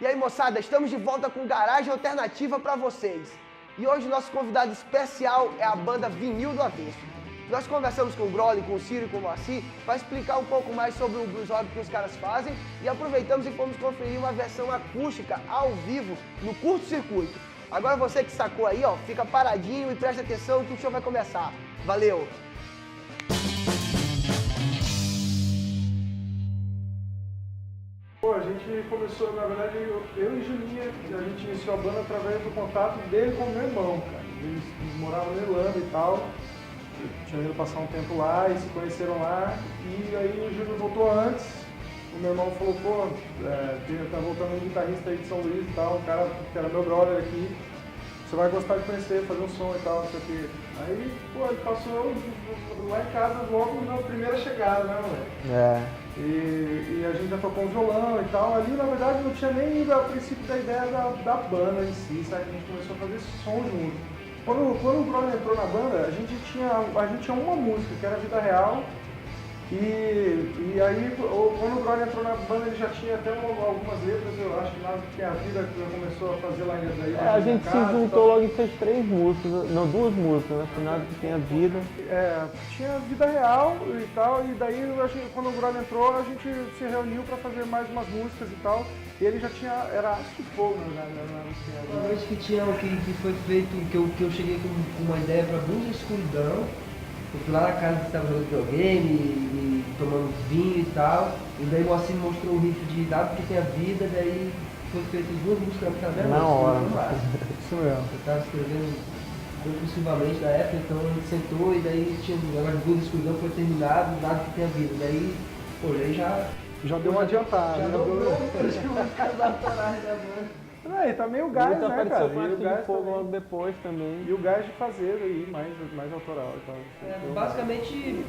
E aí, moçada, estamos de volta com Garagem Alternativa para vocês. E hoje nosso convidado especial é a banda Vinil do Avesso. Nós conversamos com o Broly, com o Ciro e com o Moacir para explicar um pouco mais sobre o blues rock que os caras fazem e aproveitamos e fomos conferir uma versão acústica ao vivo no curto-circuito. Agora você que sacou aí, ó, fica paradinho e presta atenção que o show vai começar. Valeu! Pô, a gente começou, na verdade, eu e Julinha, a gente iniciou a banda através do contato dele com o meu irmão, cara. Eles moravam na Irlanda e tal, tinham ido passar um tempo lá e se conheceram lá. E aí o Júlio voltou antes, o meu irmão falou, pô, tá voltando um guitarrista aí de São Luís e tal, um cara que era meu brother aqui, você vai gostar de conhecer, fazer um som e tal, não sei o quê. Aí, pô, ele passou lá em casa logo na primeira chegada, né, moleque? E a gente já tocou um violão e tal. Ali, na verdade, não tinha nem ido ao princípio da ideia da banda em si, sabe? A gente começou a fazer som junto. Quando o Bruno entrou na banda, a gente tinha uma música, que era Vida Real. E aí, quando o Bruno entrou na banda, ele já tinha até algumas letras, eu acho que Nada que Tem a Vida, que começou a fazer lá em daí. A gente se juntou logo e fez 3 músicas, não, 2 músicas, né? Nada que Tem a Vida. Tinha Vida Real e tal, e daí quando o Bruno entrou, a gente se reuniu pra fazer mais umas músicas e tal. E ele já tinha, era Aço e Fogo na Uma noite que tinha, que foi feito, que eu cheguei com uma ideia pra Blues e Escuridão. Eu fui lá na casa que estava jogando videogame e tomando vinho e tal. E daí o Moacir mostrou o riff de Nada que Tem a Vida, daí foi feito 2 músicas na hora. Isso mesmo. Eu estava escrevendo compulsivamente na época, então a gente sentou e daí tinha agora Blues e Escuridão foi terminado, Nada que Tem a Vida. Daí, pô, aí já deu uma adiantada. Já dobrou as músicas autorais da banda. E tá meio gás, Muito né, cara? com E o gás de fogo também. logo depois também. E o gás de fazer aí, mais autoral e tal. Basicamente,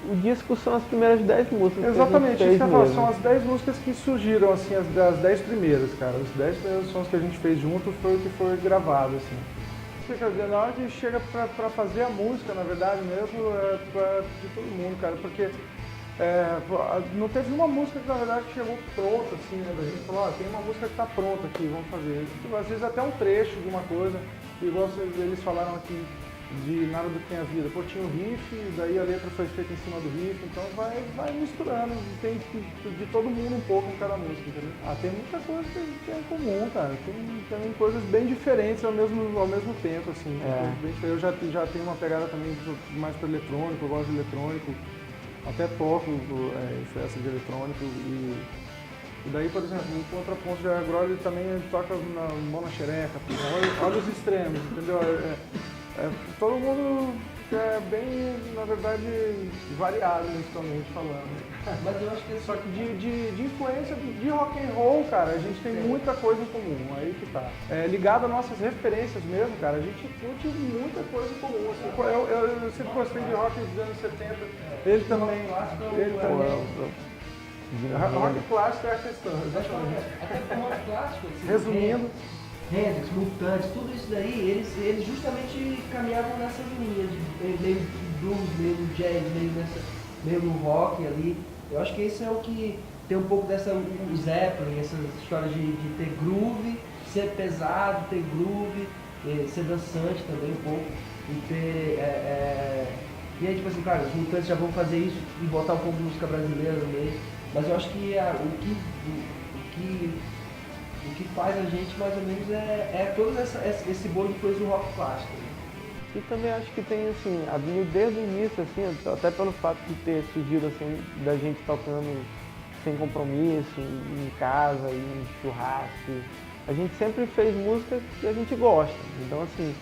O disco são as primeiras 10 músicas. Exatamente, que a gente isso que eu fez falo, mesmo. são as 10 músicas que surgiram, assim, as 10 primeiras, cara. Os 10 primeiros sons que a gente fez junto foi o que foi gravado, assim. Na hora que chega pra fazer a música, na verdade mesmo, é de todo mundo, cara, porque não teve uma música que na verdade chegou pronta, assim, né? A gente falou, tem uma música que tá pronta aqui, vamos fazer. Às vezes até um trecho de uma coisa, igual eles falaram aqui de Nada do que Tem a Vida. Pô, tinha o riff, daí a letra foi feita em cima do riff, então vai misturando, tem de todo mundo um pouco em cada música, entendeu? Tem muita coisa que é em comum, cara. Tem coisas bem diferentes ao mesmo tempo, assim. Eu já tenho uma pegada também mais para eletrônico, eu gosto de eletrônico. Até toco em festa de eletrônico e daí, por exemplo, no contraponto de agora ele também toca na mão na xereca, olha os extremos, entendeu? Todo mundo é bem, na verdade, variado musicalmente falando. mas eu acho que Só que de influência de rock and roll, cara, a gente tem muita coisa em comum, aí que tá. Ligado às nossas referências mesmo, cara, a gente curte muita coisa em comum. Assim, eu sempre gostei de rock dos anos 70, ele também. Rock clássico é a questão, exatamente. até pro rock clássico, assim, Resumindo, Hendrix, Mutantes, tudo isso daí, eles justamente caminhavam nessa linha de meio blues, meio jazz, meio no rock ali. Eu acho que isso é o que tem um pouco dessa, o Zeppelin, essa história de ter groove, ser pesado, ter groove, ser dançante também um pouco, e ter... E aí, tipo assim, cara, os Mutantes já vão fazer isso e botar um pouco de música brasileira no meio, mas eu acho que o que faz a gente, mais ou menos, é todo esse bolo de coisa do rock clássico. E também acho que tem, assim, a Vinil desde o início, assim, até pelo fato de ter surgido, assim, da gente tocando sem compromisso, em casa, em churrasco. A gente sempre fez música que a gente gosta. Então, assim,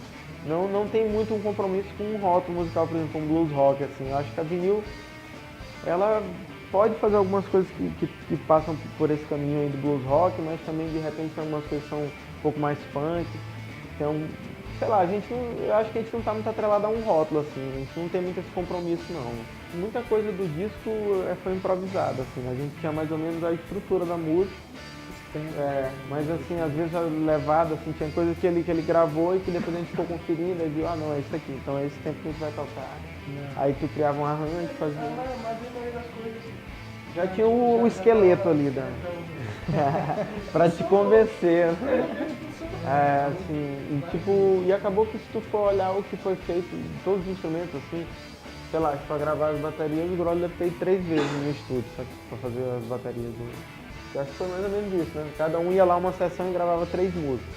não tem muito um compromisso com um rótulo musical, por exemplo, com blues rock, assim. Eu acho que a Vinil, ela pode fazer algumas coisas que passam por esse caminho aí do blues rock, mas também, de repente, tem algumas coisas que são um pouco mais funk. Então, sei lá, eu acho que a gente não tá muito atrelado a um rótulo, assim, a gente não tem muito esse compromisso, não. Muita coisa do disco foi improvisada, assim, a gente tinha mais ou menos a estrutura da música, mas assim, às vezes a levada, assim, tinha coisas que ele gravou e que depois a gente ficou conferindo e viu, não, é isso aqui, então é esse tempo que a gente vai tocar. Aí tu criava um arranjo e fazia... Mas a maioria das coisas Já tinha o esqueleto ali, pra te convencer. Assim, e acabou que se tu for olhar o que foi feito, todos os instrumentos, assim, sei lá, pra gravar as baterias, o Grohl deve ter ido 3 vezes no estúdio, sabe, pra fazer as baterias. Eu acho que foi mais ou menos isso, né? Cada um ia lá uma sessão e gravava 3 músicas.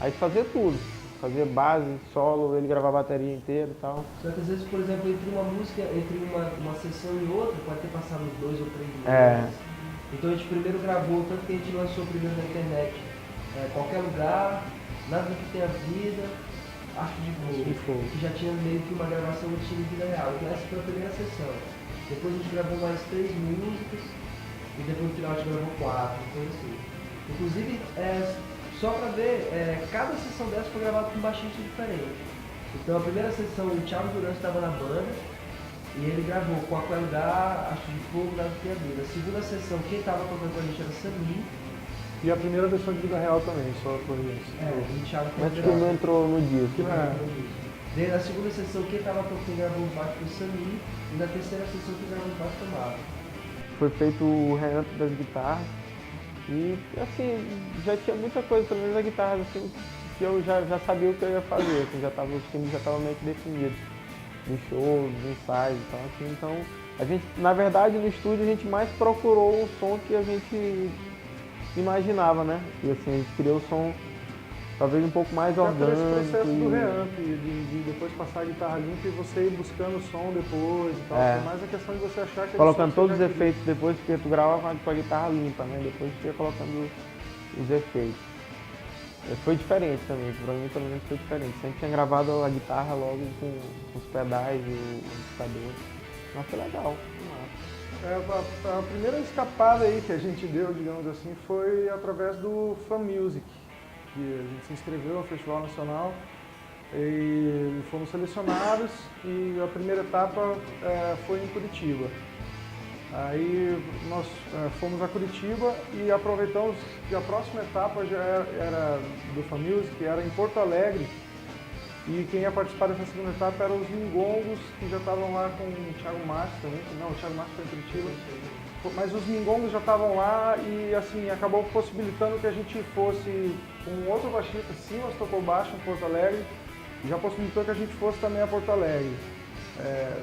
Aí fazia tudo. Fazia base, solo, ele gravava a bateria inteira e tal. Só que às vezes, por exemplo, entre uma sessão e outra, pode ter passado uns 2 ou 3 meses. Então a gente primeiro gravou, tanto que a gente lançou primeiro na internet, qualquer lugar, nada do que tenha vida, Arte de Fogo, que já tinha meio que uma gravação do estilo de vida real. Então essa foi a primeira sessão. Depois a gente gravou mais 3 músicas, e depois no final a gente gravou 4, coisa assim. Inclusive, só pra ver, cada sessão dessa foi gravada com um baixista diferente. Então a primeira sessão o Thiago Durante estava na banda e ele gravou com a Queldar, Arte de Fogo, Nada que Tenha Vida. A segunda sessão, quem estava tocando com a gente era Samir. E a primeira versão de Vida Real também, só por isso. O Thiago mas que não entrou no disco. Daí na segunda sessão, quem estava tocando gravou os baixos foi o Samir. E na terceira sessão, quem gravou os baixos foi o Marco. Foi feito o reamp das guitarras. E assim, já tinha muita coisa, pelo menos a guitarra, assim, que eu já sabia o que eu ia fazer, assim, os times já estavam meio que definidos, no show, no ensaio e tal, assim, então a gente, na verdade, no estúdio a gente mais procurou o som que a gente imaginava, né? E assim, a gente criou o som talvez um pouco mais orgânico. Esse processo do reamp, de depois passar a guitarra limpa e você ir buscando o som depois e tal. É mais a questão de você achar que... Colocando todos os efeitos depois, porque tu gravava com a guitarra limpa, né? Depois tu ia colocando os efeitos. Foi diferente também, pra mim pelo menos foi diferente. Sempre tinha gravado a guitarra logo com os pedais e o amplificador. Mas foi legal, a primeira escapada aí que a gente deu, digamos assim, foi através do Fan Music. Que a gente se inscreveu no Festival Nacional e fomos selecionados e a primeira etapa foi em Curitiba. Aí nós fomos a Curitiba e aproveitamos que a próxima etapa já era do Fan Music, era em Porto Alegre, e quem ia participar dessa segunda etapa eram os Mingongos, que já estavam lá com o Thiago Márcio também, não, o Thiago Márcio foi em Curitiba. Mas os Mingongos já estavam lá e assim, acabou possibilitando que a gente fosse com outro baixista. Simas tocou baixo em Porto Alegre e já possibilitou que a gente fosse também a Porto Alegre.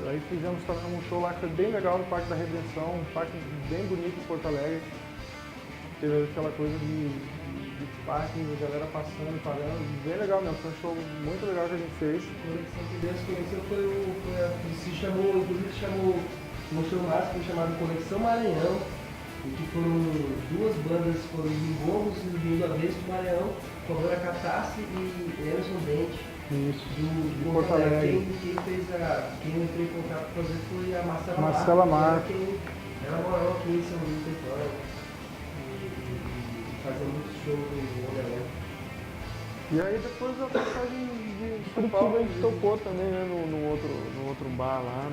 Aí fizemos também um show lá que foi bem legal no Parque da Redenção, um parque bem bonito em Porto Alegre. Teve aquela coisa de parque, a galera passando e parando, bem legal mesmo, foi um show muito legal que a gente fez. Conexão que Deus conheceu inclusive chamou um show máximo chamado Conexão Maranhão, e que foram 2 bandas, foram os Mingongos e o Vindo Avesso do Maranhão, com a banda Catarse e Emerson Dente. Isso, do Porto Alegre. Quem eu entrei em contato para fazer foi a Marcela Marques. Ela morou aqui em São Luís do Petróleo e fazia muitos shows no Wonderland. E aí depois a passagem de São Curitiba Paulo, a gente tocou também, né, no outro bar lá.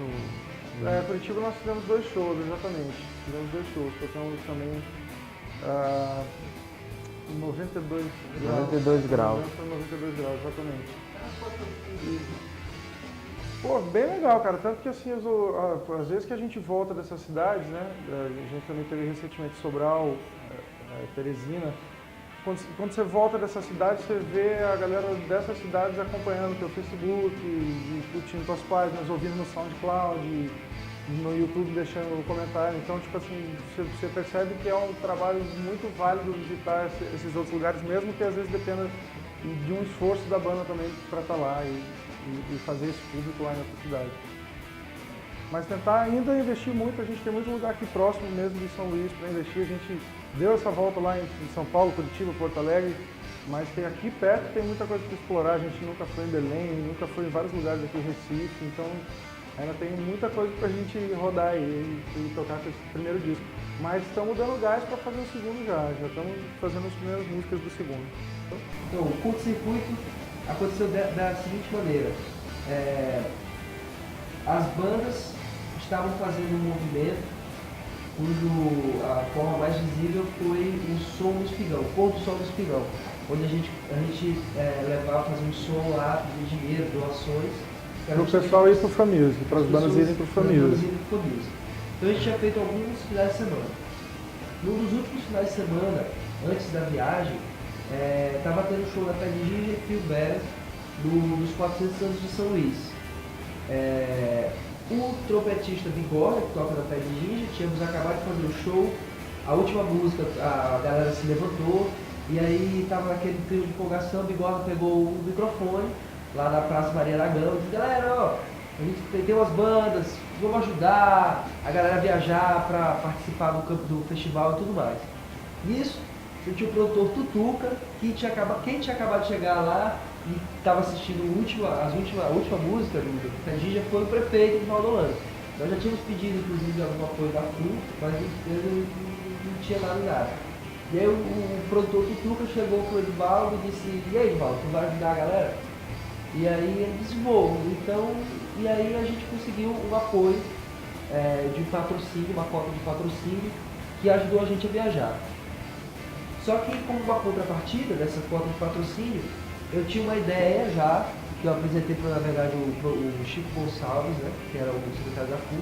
Curitiba nós fizemos 2 shows, exatamente. Fizemos 2 shows, tocamos também 92 graus. 92 graus. 92 graus, exatamente. Pô, bem legal, cara. Tanto que assim, às vezes que a gente volta dessas cidades, né? A gente também teve recentemente Sobral, Teresina. Quando você volta dessa cidade, você vê a galera dessas cidades acompanhando o teu Facebook, e curtindo tuas páginas, ouvindo no SoundCloud, no YouTube deixando comentário. Então, tipo assim, você percebe que é um trabalho muito válido visitar esses outros lugares, mesmo que às vezes dependa de um esforço da banda também para estar lá e fazer esse público lá em outra cidade. Mas tentar ainda investir muito, a gente tem muito lugar aqui próximo mesmo de São Luís para investir. A gente deu essa volta lá em São Paulo, Curitiba, Porto Alegre, mas tem aqui perto tem muita coisa para explorar. A gente nunca foi em Belém, nunca foi em vários lugares aqui em Recife, então ainda tem muita coisa para a gente rodar aí e tocar com esse primeiro disco. Mas estamos dando gás para fazer o segundo já estamos fazendo as primeiras músicas do segundo. Então, o curto-circuito aconteceu da seguinte maneira. As bandas estavam fazendo um movimento cujo a forma mais visível foi o som do Espigão, o pôr do sol do Espigão, onde a gente levava, fazia um som lá, de dinheiro, doações. Para o pessoal ir para o Fan Music, para as bandas irem para o Fan Music. Então a gente tinha feito alguns finais de semana. Num dos últimos finais de semana, antes da viagem, estava tendo show da Pé de Ginger e Phil Beres dos 400 anos de São Luís. O trompetista Bigorna, que toca na Pé de Ginger, tínhamos acabado de fazer o show, a última música, a galera se levantou, e aí estava naquele clima de empolgação, Bigorna pegou o microfone, lá na Praça Maria Aragão, e disse, galera, ó, a gente tem umas bandas, vamos ajudar a galera a viajar para participar do festival e tudo mais. Nisso, eu tinha o produtor Tutuca, quem tinha acabado de chegar lá e estava assistindo a última música do Fedinha foi o prefeito de Valdolândia. Nós já tínhamos pedido, inclusive, algum apoio da FLU, mas não tinha nada. E aí o produtor Tutuca chegou pro Edivaldo e disse, e aí, Edivaldo, tu vai ajudar a galera? E aí ele disse, vou. Então, e aí a gente conseguiu um apoio de patrocínio, uma cota de patrocínio, que ajudou a gente a viajar. Só que como uma contrapartida dessa cota de patrocínio, eu tinha uma ideia já, que eu apresentei para, na verdade, o Chico Gonçalves, né, que era o secretário da FU,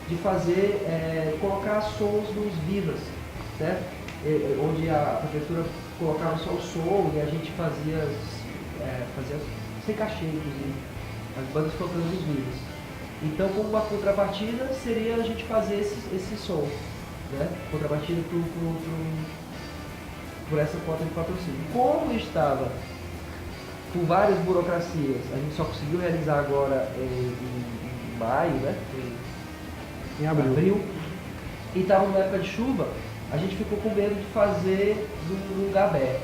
de fazer, colocar sons nos vivas, certo? Onde a prefeitura colocava só o som e a gente fazia sem cachê, inclusive, as bandas tocando nos vivas. Então, como uma contrapartida, seria a gente fazer esse som, né? Contrapartida por essa cota de patrocínio. Como estava com várias burocracias, a gente só conseguiu realizar agora em maio, né? Em abril. E estava numa época de chuva, a gente ficou com medo de fazer num lugar aberto,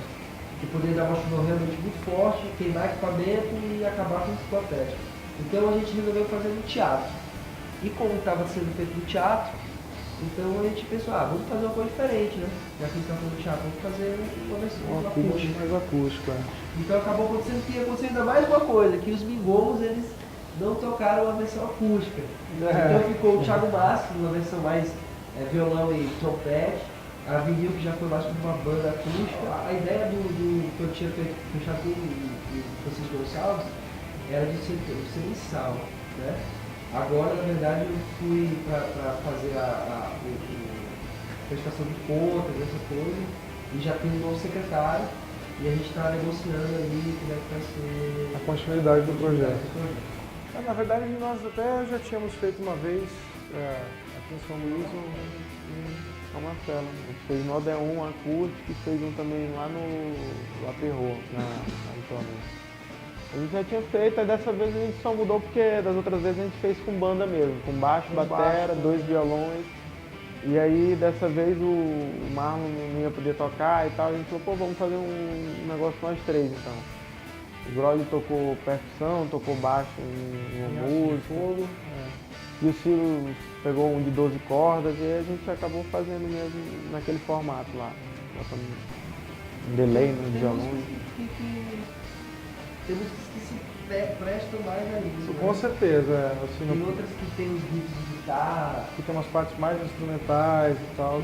que poderia dar uma chuva realmente muito forte, queimar equipamento e acabar com a discoteca. Então a gente resolveu fazer no teatro. E como estava sendo feito no teatro, então a gente pensou, vamos fazer uma coisa diferente, né? Já que a gente está fazendo teatro, vamos fazer uma versão acústica. Mais acústica. Então acabou acontecendo que ia acontecer ainda mais uma coisa, que os Mingomos, eles não tocaram a versão acústica. Então ficou o Thiago Massa, uma versão mais violão e trompete, a Vinil, que já foi mais como uma banda acústica. A ideia que eu tinha fechado com o Francisco Gonçalves era de ser mensal, né? Agora, na verdade, eu fui para fazer a prestação de contas, essa coisa, e já tem um novo secretário, e a gente está negociando aí como é que vai ser a continuidade do projeto. Na verdade, nós até já tínhamos feito uma vez aqui em São Luís São Marcelo. A gente fez no Odeon acústico e fez um também lá no Aperro, na Ituano. A gente já tinha feito, aí dessa vez a gente só mudou porque das outras vezes a gente fez com banda mesmo, com baixo, batera, 2 violões. E aí dessa vez o Marlon não ia poder tocar e tal, a gente falou, vamos fazer um negócio nós 3 então. O Groli tocou percussão, tocou baixo em uma música. E o Ciro pegou um de 12 cordas e a gente acabou fazendo mesmo naquele formato lá. Botando um delay nos violões. Tem músicas que se prestam mais a isso. Com certeza. Assim, tem outras que tem os riffs de guitarra. Que tem umas partes mais instrumentais e tal.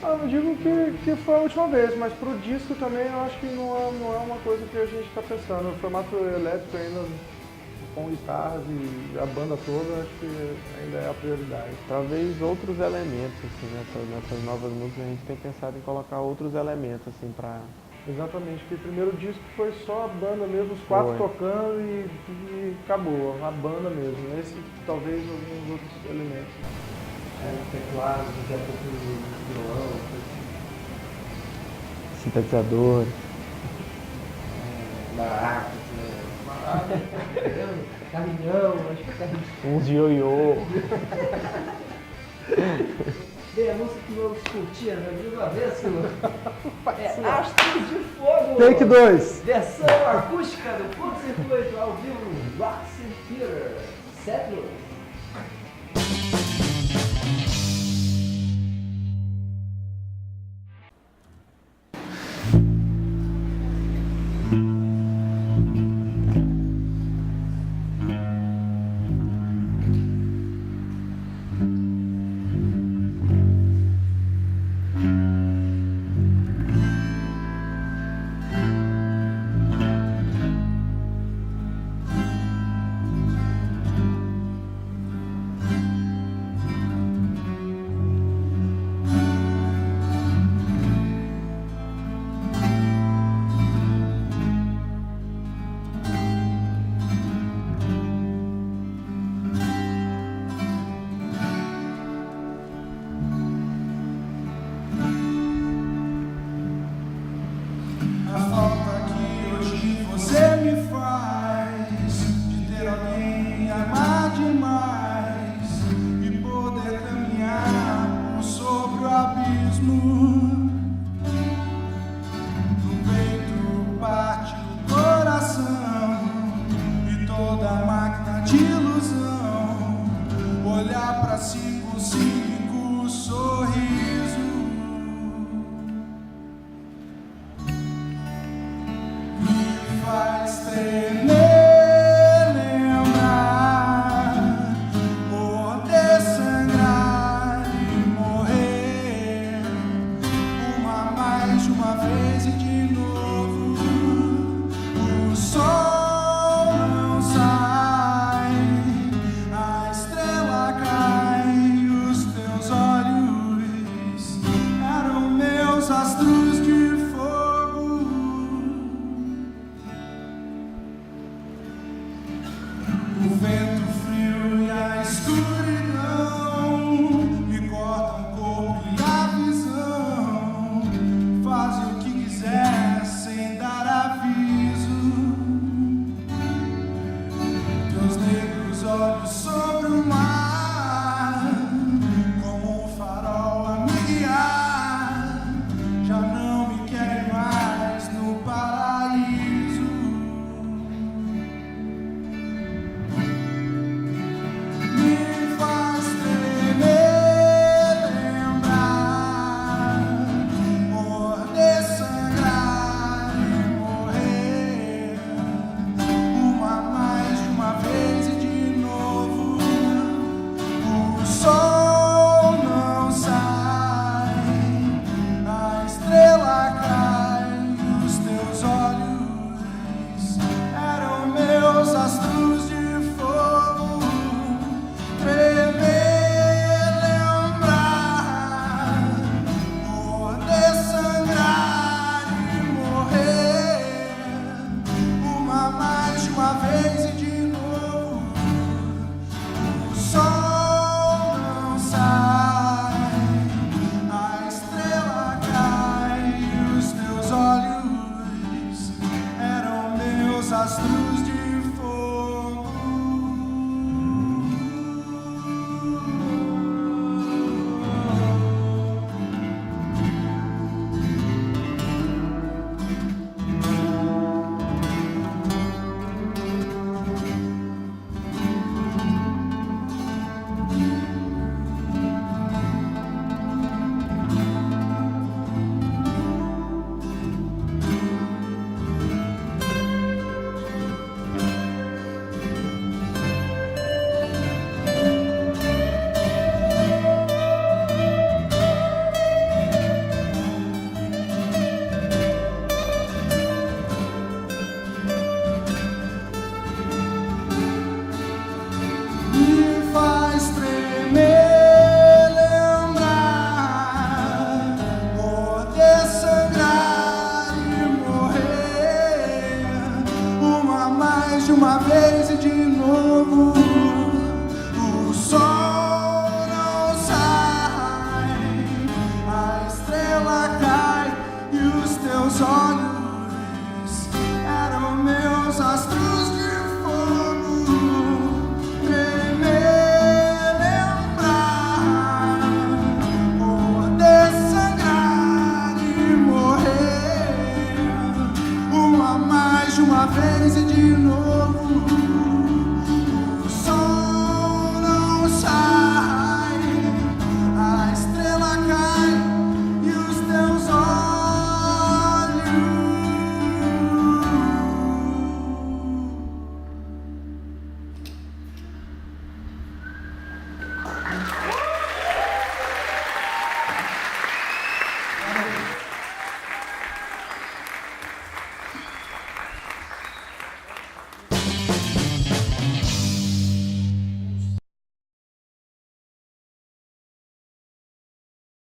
Eu não digo que foi a última vez, mas pro disco também eu acho que não é uma coisa que a gente está pensando. O formato elétrico ainda com guitarras e a banda toda, acho que ainda é a prioridade. Talvez outros elementos, assim, nessas novas músicas a gente tem pensado em colocar outros elementos, assim, pra... Exatamente, porque o primeiro disco foi só a banda mesmo, os 4 tocando e acabou, a banda mesmo. Nesse, talvez, alguns outros elementos. Teclado, daqui a pouco violão, sintetizador. Maracas, caminhão, acho que é caminhão. Uns ioiô. Bem, a música que vamos discutir, né? De uma vez, Silvio. Astros de Fogo. Take 2. Versão acústica.